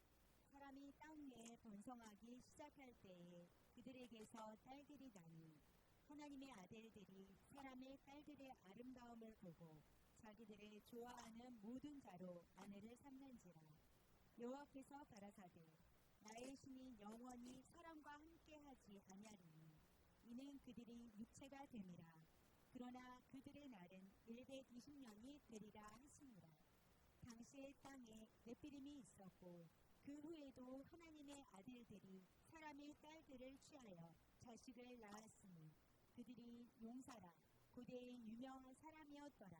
사람이 땅 위에 번성하기 시작할 때에 그들에게서 딸들이 나니 하나님의 아들들이 사람의 딸들의 아름다움을 보고 자기들의 좋아하는 모든 자로 아내를 삼는지라. 여호와께서 가라사대 나의 신이 영원히 사람과 함께하지 아니하리니 이는 그들이 육체가 됨이라. 그러나 그들의 날은 120년이 되리라 하시니라. 당시의 땅에 네피림이 있었고 그 후에도 하나님의 아들들이 사람의 딸들을 취하여 자식을 낳았으니 그들이 용사라 고대의 유명한 사람이었더라.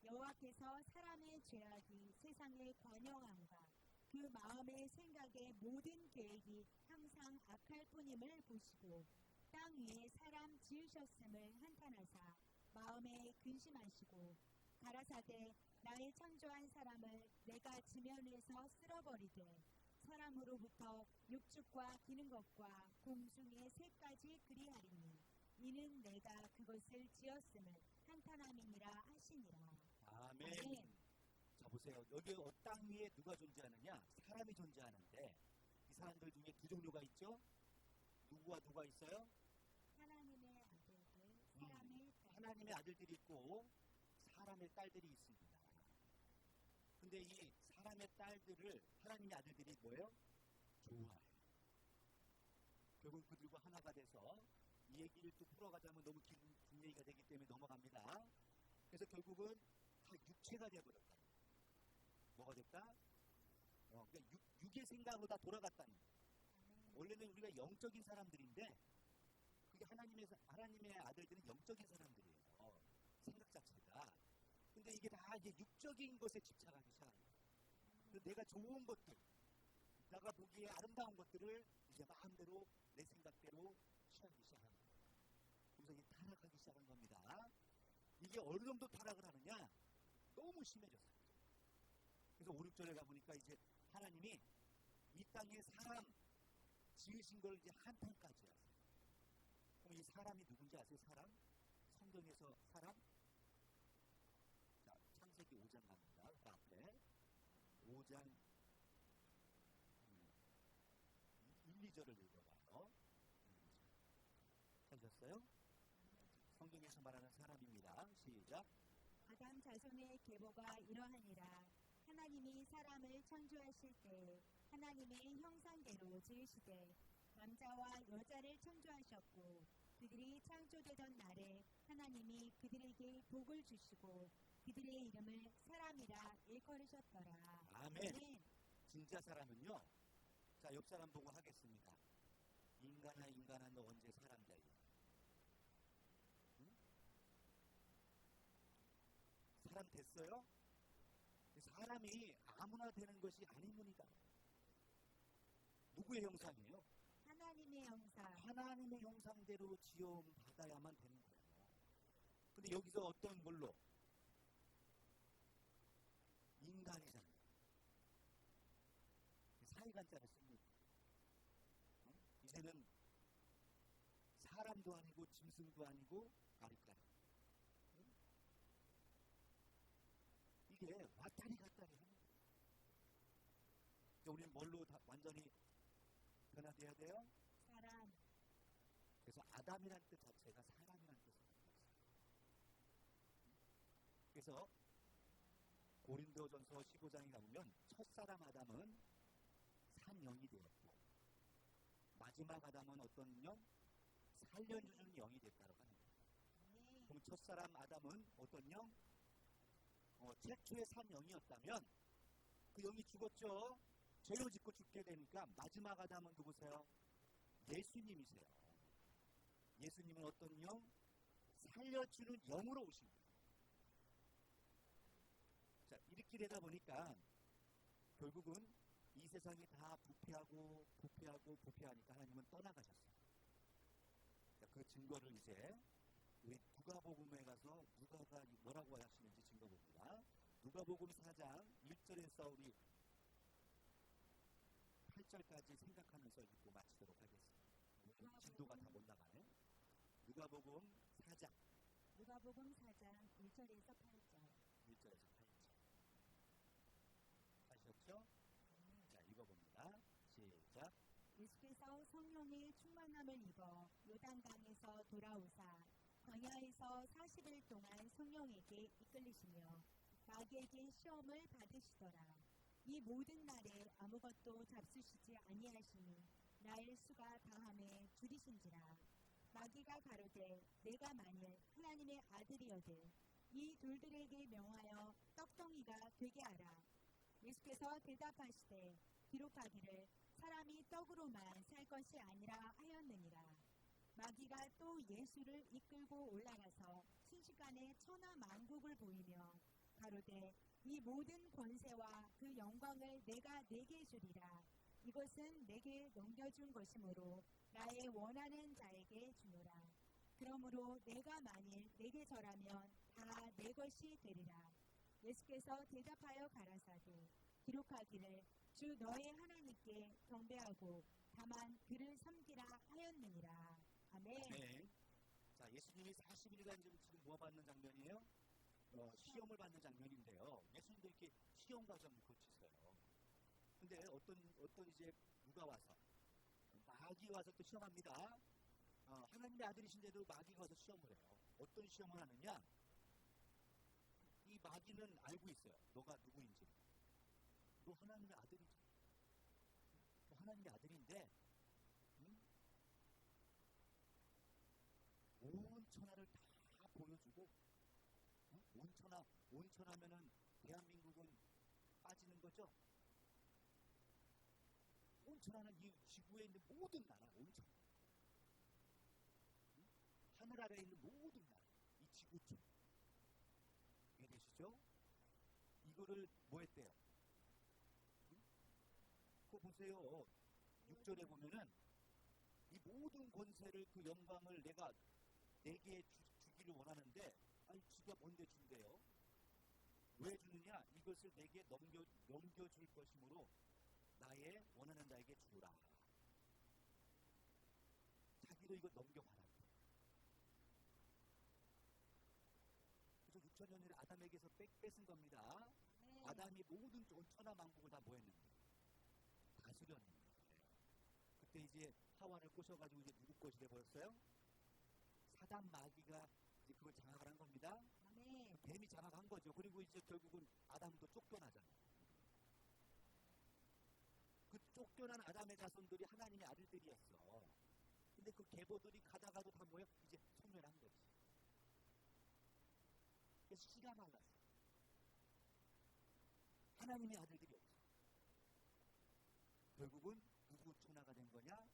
여호와께서 사람의 죄악이 세상에 관영함과 그 마음의 생각의 모든 계획이 항상 악할 뿐임을 보시고 땅 위에 사람 지으셨음을 한탄하사 마음에 근심하시고 가라사대 나의 창조한 사람을 내가 지면에서 쓸어버리되 사람으로부터 육축과 기는 것과 공중의 새까지 그리하리니 이는 내가 그것을 지었음을 한탄함이니라 하시니라. 아멘. 아멘. 자 보세요. 여기 땅 위에 누가 존재하느냐? 사람이 존재하는데 이 사람들 중에 두 종류가 있죠. 누구와 누가 있어요? 하나님의 아들들, 사람의 딸. 하나님의 아들들이 있고 사람의 딸들이 있습니다. 근데 이 사람의 딸들을 하나님의 아들들이 뭐예요? 좋아해요. 결국 그들과 하나가 돼서 이 얘기를 또 풀어가자면 너무 긴 얘기가 되기 때문에 넘어갑니다. 그래서 결국은 다 육체가 되어버렸다. 뭐가 됐다? 그러니까 육의 생각으로 다 돌아갔다는 거예요. 원래는 우리가 영적인 사람들인데 그게 하나님의 아들들은 영적인 사람들이에요. 생각 자체가. 근데 이게 다 이제 육적인 것에 집착하기 시작한 거예요. 내가 좋은 것들, 내가 보기에 아름다운 것들을 이제 마음대로 내 생각대로 취하기 시작한 거예요. 그래서 이게 타락하기 시작한 겁니다. 이게 어느 정도 타락을 하느냐? 너무 심해졌어요. 그래서 5, 6절에 가보니까 이제 하나님이 이 땅에 사람 지으신 걸 이제 한탄까지 하세요. 그럼 이 사람이 누군지 아세요? 사람? 성경에서 사람? 자, 창세기 5장 갑니다. 그 앞에 5장 1, 2절을 읽어봐요. 찾으셨어요? 성경에서 말하는 사람입니다. 시작. 아담 자손의 계보가 이러하니라. 하나님이 사람을 창조하실 때 하나님의 형상대로 지으시되 남자와 여자를 창조하셨고 그들이 창조되던 날에 하나님이 그들에게 복을 주시고 그들의 이름을 사람이라 일컬으셨더라. 아멘. 진짜 사람은요. 자, 옆 사람 보고 하겠습니다. 인간아 너 언제 사람 돼? 응? 사람 됐어요? 사람이 아무나 되는 것이 아닙니다. 누구의 형상이에요? 하나님의 형상. 하나님의 형상대로 지음 받아야만 되는 거예요. 근데 여기서 어떤 걸로? 인간이잖아요. 사이간자를 씁니다. 이제는 사람도 아니고 짐승도 아니고 아리까리. 이게 왔다리 갔다리 하는 거예요. 우리는 뭘로 완전히 변화돼야 돼요? 사람. 그래서 아담이란 뜻 자체가 사람이란 뜻입니다. 그래서 고린도전서 15장에 가보면 첫사람 아담은 산영이 되었고 마지막 아담은 어떤 영? 살려주는 영이 됐다고 합니다. 그럼 첫사람 아담은 어떤 영? 최초의 산영이었다면 그 영이 죽었죠. 죄로 짓고 죽게 되니까 마지막 아담은 누구세요? 예수님이세요. 예수님은 어떤 영? 살려주는 영으로 오신 거예요. 자, 이렇게 되다 보니까 결국은 이 세상이 다 부패하니까 하나님은 떠나가셨어요. 자, 그 증거를 이제 우리 누가복음에 가서 누가가 뭐라고 하시는지 증거 봅니다. 누가복음 4장 1절에서 우리 8절까지 생각하면서 읽고 마치도록 하겠습니다. 진도가 다 못 나가네. 누가복음 4장. 누가복음 4장 1절에서 8절. 1절에서 8절. 하셨죠? 자, 읽어봅니다. 시작. 예수께서 성령의 충만함을 입어 요단강에서 돌아오사 광야에서 40일 동안 성령에게 이끌리시며 마귀에게 시험을 받으시더라. 이 모든 날에 아무것도 잡수시지 아니하시니 날 수가 다함에 줄이신지라. 마귀가 가로되 내가 만일 하나님의 아들이어든 이 돌들에게 명하여 떡덩이가 되게 하라. 예수께서 대답하시되 기록하기를 사람이 떡으로만 살 것이 아니라 하였느니라. 마귀가 또 예수를 이끌고 올라가서 순식간에 천하 만국을 보이며 가로되 이 모든 권세와 그 영광을 내가 네게 주리라. 이것은 내게 넘겨준 것이므로 나의 원하는 자에게 주노라. 그러므로 내가 만일 내게 절하면 다 내 것이 되리라. 예수께서 대답하여 가라사대 기록하기를 주 너의 하나님께 경배하고 다만 그를 섬기라 하였느니라. 아멘. 네. 자, 예수님이 40일간 지금 뭐 받는 장면이에요? 시험을 받는 장면인데요. 예수님도 이렇게 시험 과정을 거치세요. 근데 어떤 이제 누가 와서 마귀 와서 또 시험합니다. 하나님의 아들이신데도 마귀가 와서 시험을 해요. 어떤 시험을 하느냐? 이 마귀는 알고 있어요. 너가 누구인지. 너 하나님의 아들이지. 너 하나님의 아들인데, 응? 온 천하를 다 보여주고, 응? 온 천하면은 대한민국은 빠지는 거죠. 온 천하는 이 지구에 있는 모든 나라, 온 천하. 응? 하늘 아래에 있는 모든 나라, 이 지구촌. 이해되시죠? 이거를 뭐 했대요? 응? 그거 보세요. 6절에 보면은 이 모든 권세를 그 영광을 내가 내게 주기를 원하는데 아니 지가 뭔데 준대요? 왜 주느냐? 이것을 내게 넘겨줄 것이므로 나의 원하는 자에게 주라. 자기도 이거 넘겨봐라. 그래서 6천년 전에 아담에게서 뺏은 겁니다. 아담이 모든 천하만국을 다 뭐했는데 다스렸는 거예요. 그때 이제 하와를 꼬셔가지고 이제 누구 것이 돼버렸어요? 사단 마귀가 이제 그걸 장악을 한 겁니다. 아멘. 뱀이 장악한 거죠. 그리고 이제 결국은 아담도 쫓겨나잖아요. 그 쫓겨난 아담의 자손들이 하나님의 아들들이었어. 근데 그 계보들이 가다가도 다 뭐야? 이제 소멸한 거지. 그래서 씨가 말랐어. 하나님의 아들들이 없어. 결국은 누구 천하가 된 거냐?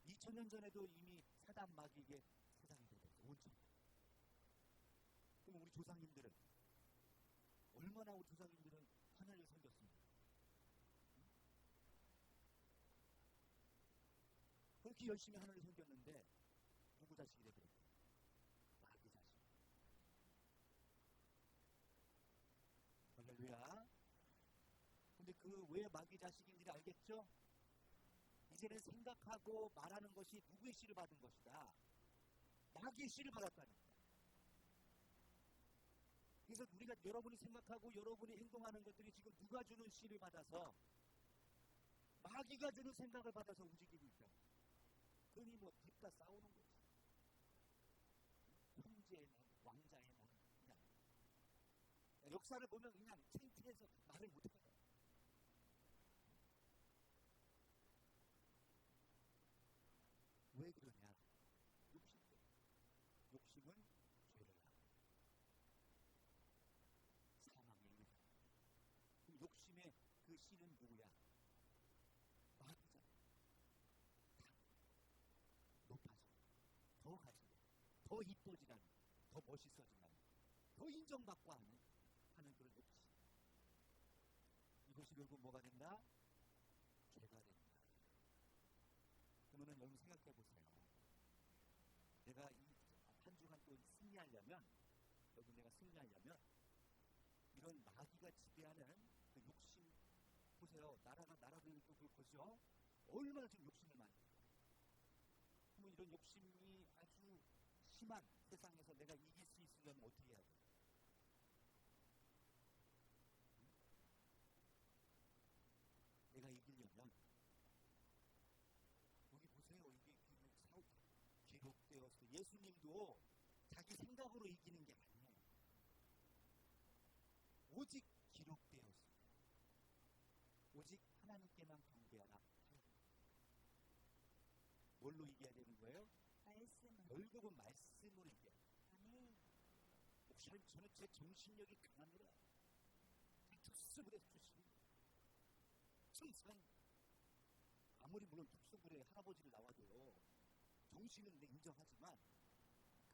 2000년 전에도 이미 사단 마귀에게 세상이 되었어. 온천. 그럼 우리 조상님들은 얼마나 우리 조상님들은 하나님을 섬겼습니까? 그렇게 열심히 하나님을 섬겼는데 누구 자식이 되더라고요? 마귀 자식. 할렐루야. 근데 그 왜 마귀 자식인지 알겠죠? 이제는 생각하고 말하는 것이 누구의 씨를 받은 것이다. 마귀의 씨를 받았다는 거야. 그래서 우리가 여러분이 생각하고 여러분이 행동하는 것들이 지금 누가 주는 씨를 받아서 마귀가 주는 생각을 받아서 움직이고 있다. 그러니 뭐 뒷다 싸우는 거지. 형제의 난, 왕자의 난, 그냥 역사를 보면 그냥 창피해서 말을 못해요. 왜 그러냐? 욕심 때문에. 욕심은 죄를 낳고 사망에 이르다. 그럼 욕심의 그 씨는 누구야? 마귀잖아. 높아져. 더 가지고, 더 이뻐지라는, 더 멋있어지라는, 더 인정받고 하는 그런 욕심. 이것이 결국 뭐가 된다? 죄가 된다. 그러면 여러분 생각해 보세요. 내가 이 한 주간 또 승리하려면, 여러분 내가 승리하려면 이런 마귀가 지배하는 그 욕심 보세요. 나라들도 그렇죠. 얼마나 지금 욕심을 많이 해요. 그러면 이런 욕심이 아주 심한 세상에서 내가 이길 수 있으려면 어떻게 해야 돼요? 내가 이기려면 여기 보세요. 이게 기록되었어요. 예수님도 자기 생각으로 이기는 게 아니에요. 오직 기록되었어요. 오직 하나님께만 경배하라. 뭘로 이겨야 되는 거예요? 말씀은. 결국은 말씀으로 이겨야 돼요. 아멘. 목사님, 저는 제 정신력이 강합니다. 특수부대 출신. 항상 아무리 물론 특수부대 할아버지를 나와도 정신은 내 인정하지만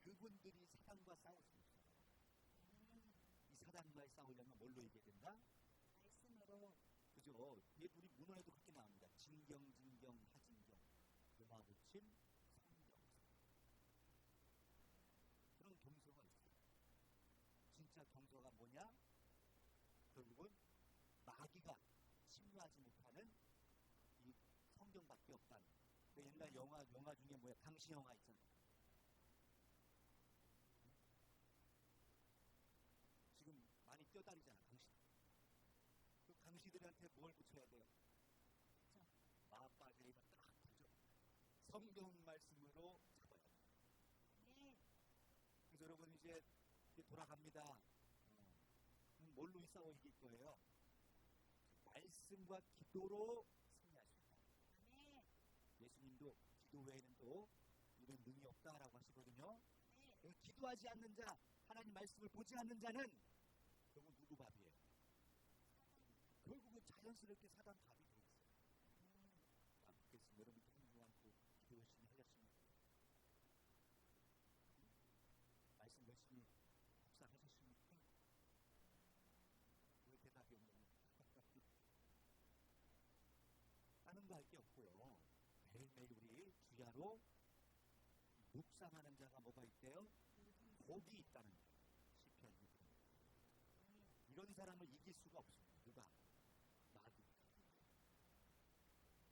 그분들이 사단과 싸울 수 없어요. 이 사단과의 싸우려면 뭘로 이겨야 된다? 말씀으로. 그죠? 우리 문헌에도 그렇게 나옵니다. 진경, 하진경, 요마부침, 성경서. 그런 경서가 있어요. 진짜 경서가 뭐냐? 결국은 마귀가 침노하지 못하는 이 성경밖에 없다는. 그 옛날 영화 중에 뭐야? 강시 영화 있잖아요. 지금 많이 뛰어다니잖아, 강시. 그 강시들한테 뭘 붙여야 돼요? 마빠제이가 딱 붙여. 성경 말씀으로 잡아야 돼요. 네. 그래서 여러분 이제 돌아갑니다. 뭘로 싸워 이길 거예요? 말씀과 기도로 승리할 수 있다. 아멘. 예수님도 기도 외에는 또 이런 능이 없다라고 하시거든요. 네. 기도하지 않는 자, 하나님 말씀을 보지 않는 자는 결국 누구 밥이에요? 결국은 자연스럽게 사단 밥이 되겠어요. 그래서 여러분도 힘도 않고 기도 열심히 하셨습니까? 말씀 열심히 묵상하셨습니까? 왜 대답이 없냐? 다른 거 할 게 없고요. 매일매일 우리 주야로 묵상하는 자가 뭐가 있대요? 복이 있다는 거예요. 시편 6편. 이런 사람을 이길 수가 없습니다. 누가? 마귀.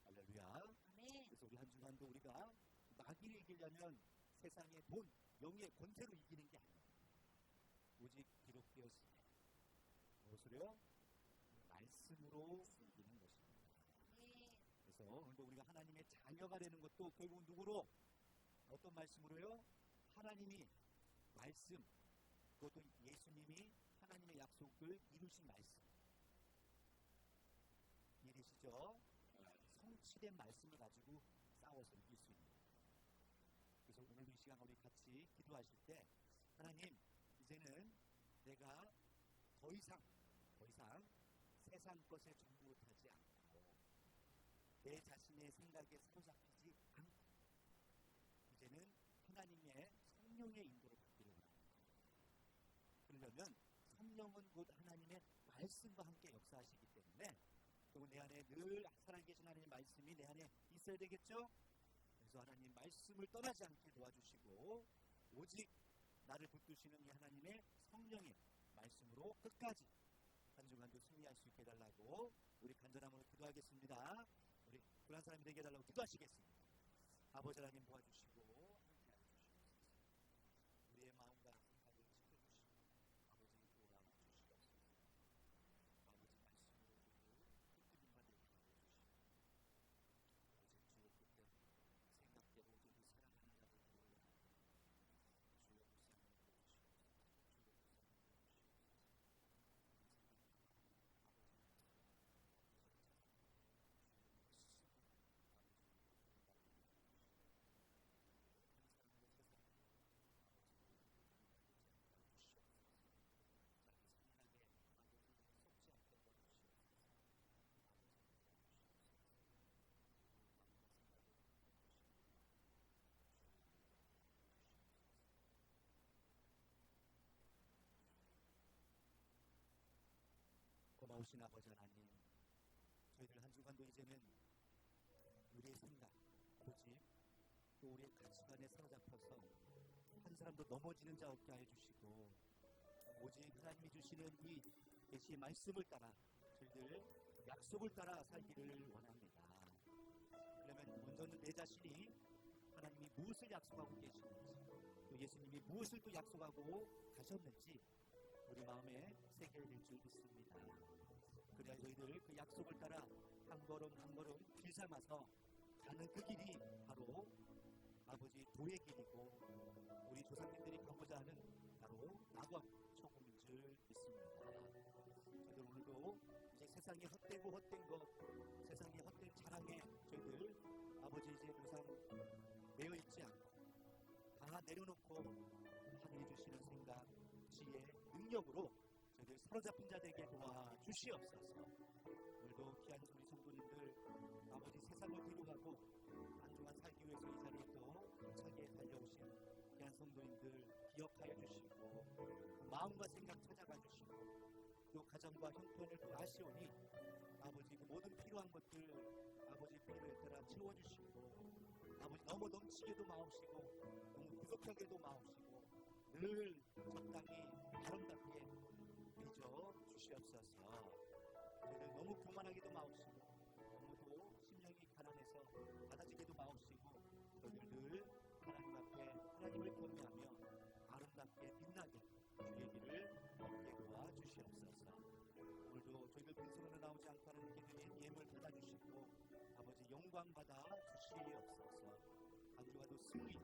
할렐루야. 아멘. 그래서 우리 한 주간도 우리가 마귀를 이기려면 세상의 돈, 영의 권세로 이기는 게 아니에요. 오직 기록되었으니 무엇으로요? 말씀으로 이기는 것입니다. 그래서 오늘도 우리가 하나님의 자녀가 되는 것도 결국 누구로? 어떤 말씀으로요? 하나님이 말씀, 그것도 예수님이 하나님의 약속을 이루신 말씀. 이해되시죠? 성취된 말씀을 가지고 싸워서 이길 수 있는 거예요. 그래서 오늘도 이 시간 우리 같이 기도하실 때 하나님, 이제는 내가 더 이상 세상 것에 정복하지 않고 내 자신의 생각에 사로잡히지 않고 이제는 하나님의 성령의 인도를 받기를 원합니다. 그러려면 성령은 곧 하나님의 말씀과 함께 역사하시기 때문에 그리고 내 안에 늘 살아계신 하나님의 말씀이 내 안에 있어야 되겠죠? 그래서 하나님 말씀을 떠나지 않게 도와주시고 오직 나를 붙드시는 이 하나님의 성령의 말씀으로 끝까지 한 주간도 승리할 수 있게 해달라고 우리 간절함으로 기도하겠습니다. 우리 그런 사람이 되게 해달라고 기도하시겠습니다. 아버지 하나님 도와주시고 함께하여 주시옵소서. 우리의 마음과 생각을 지켜주시고 아버지 돌아와 주시옵소서. 아버지 말씀으로 저희를 붙들림 받게 하여 주시고 오직 주의 뜻대로 생각대로 오직 살아가는 자들 되게 하여 주의 불쌍히 여겨주시옵소서. 주의 불쌍히 여겨주시옵소서. 고마우신 아버지 하나님, 저희들 한 주간도 이제는 우리의 생각, 고집, 또 우리의 가치관에 사로잡혀서 한 사람도 넘어지는 자 없게 하여 주시고 오직 하나님이 주시는 이 계시의 말씀을 따라 저희들 약속을 따라 살기를 원합니다. 그러면 먼저는 내 자신이 하나님이 무엇을 약속하고 계시는지 또 예수님이 무엇을 또 약속하고 가셨는지 우리 마음에 새겨야 될 줄 믿습니다. 그래야 저희들 그 약속을 따라 한 걸음 한 걸음 길 삼아서 가는 그 길이 바로 아버지 도의 길이고 우리 조상님들이 가고자 하는 바로 낙원 천국인 줄 믿습니다. 저희들 오늘도 이제 세상에 헛되고 헛된 것, 세상에 헛된 자랑에 저희들 아버지 이제 더 이상 매여 있지 않고 다 내려놓고 하늘이 주시는 생각, 지혜, 능력으로 저희들 사로잡힌 자 되게 도와주시옵소서. 오늘도 귀한 우리 성도님들 아버지 세상을 뒤로가고 한 주간 살기 위해서 이 자리에 또 차게 달려오신 귀한 성도님들 기억하여 주시고 마음과 생각 찾아가 주시고 또 가정과 형편을 또 아시오니 아버지 그 모든 필요한 것들 아버지 필요에 따라 채워주시고 아버지 너무 넘치게도 마옵시고 너무 부족하게도 마옵시고 늘 적당히 아름답게 빚어 주시옵소서. 저희들 너무 교만하게도 마옵시고 너무도 심령이 가난해서 받아지게도 마옵시고 저희들 늘 하나님 앞에 하나님을 경외하며 아름답게 빛나게 주의 길을 걷게 도와주시옵소서. 오늘도 저희들 빈손으로 나오지 않고 하는 기도인 예물 받아주시고 아버지 영광 받아 주시옵소서. 한 주간도 승리